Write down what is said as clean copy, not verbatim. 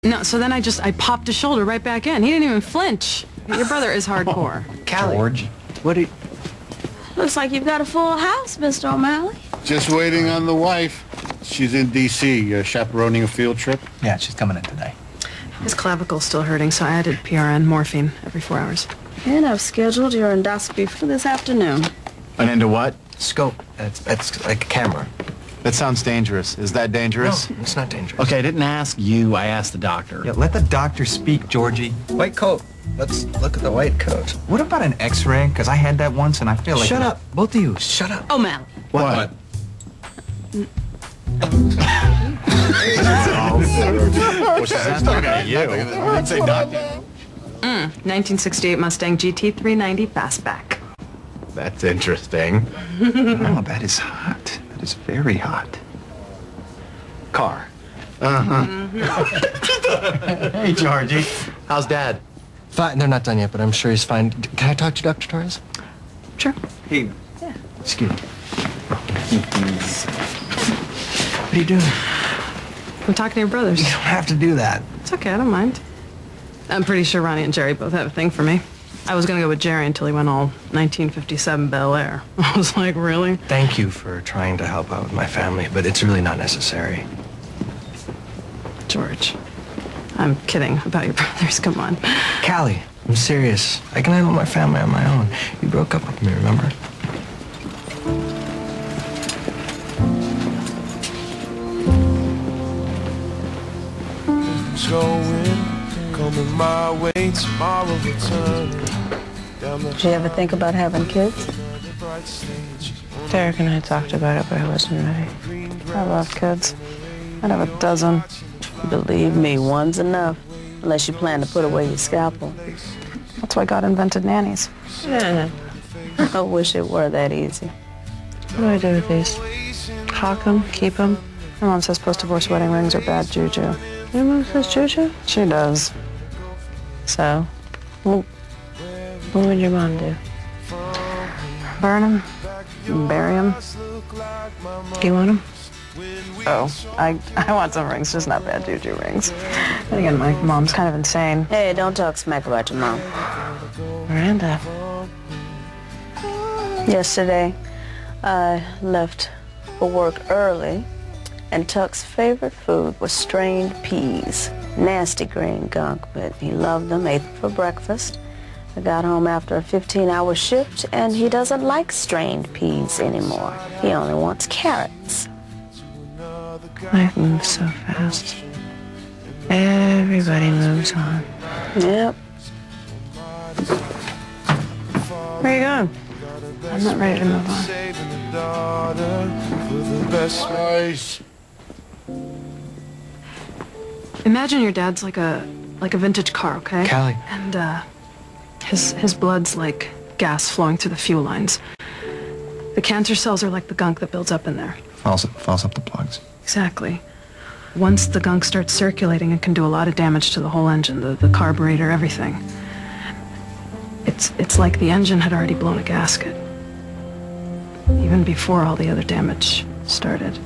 No, so then I popped his shoulder right back in. He didn't even flinch. Your brother is hardcore. Callie. George, what do you... Looks like you've got a full house, Mr. O'Malley. Just waiting on the wife. She's in D.C., chaperoning a field trip. Yeah, she's coming in today. His clavicle's still hurting, so I added PRN morphine every 4 hours. And I've scheduled your endoscopy for this afternoon. And into what? Scope. That's like a camera. That sounds dangerous. Is that dangerous? No, it's not dangerous. Okay, I didn't ask you. I asked the doctor. Yeah, let the doctor speak, Georgie. White coat. Let's look at the white coat. What about an X-ray? Because I had that once and I feel like... Shut up. Both of you. Shut up. O'Malley. What? What's that talking at you? I didn't say doctor. 1968 Mustang GT 390 Fastback. That's interesting. Oh, that is hot. That is very hot. Car. Hey, Georgie. How's Dad? Fine. They're not done yet, but I'm sure he's fine. Can I talk to Dr. Torres? Sure. Hey. Yeah. Excuse me. What are you doing? I'm talking to your brothers. You don't have to do that. It's okay, I don't mind. I'm pretty sure Ronnie and Jerry both have a thing for me. I was gonna go with Jerry until he went all 1957 Bel Air. I was like, really? Thank you for trying to help out with my family, but it's really not necessary. George, I'm kidding about your brothers, come on. Callie, I'm serious. I can handle my family on my own. You broke up with me, remember? Coming my way, tomorrow returning. Did you ever think about having kids? Derek and I talked about it, but I wasn't ready. I love kids. I'd have a dozen. Believe me, one's enough. Unless you plan to put away your scalpel. That's why God invented nannies. Yeah. I wish it were that easy. What do I do with these? Hawk them? Keep them? My mom says post-divorce wedding rings are bad juju. Your mom says juju? She does. So, what would your mom do? Burn them, bury them. Do you want them? Oh, I want some rings, just not bad juju rings. And again, my mom's kind of insane. Hey, don't talk smack about your mom. Miranda. Yesterday, I left for work early, and Tuck's favorite food was strained peas. Nasty green gunk, but he loved them, ate them for breakfast. I got home after a 15-hour shift, and he doesn't like strained peas anymore. He only wants carrots. Life moves so fast. Everybody moves on. Yep. Where are you going? I'm not ready to move on. Nice. Imagine your dad's like a vintage car, okay? Callie. And his blood's like gas flowing through the fuel lines. The cancer cells are like the gunk that builds up in there. Falls up the plugs. Exactly. Once the gunk starts circulating, it can do a lot of damage to the whole engine, the carburetor, everything. It's like the engine had already blown a gasket, even before all the other damage started.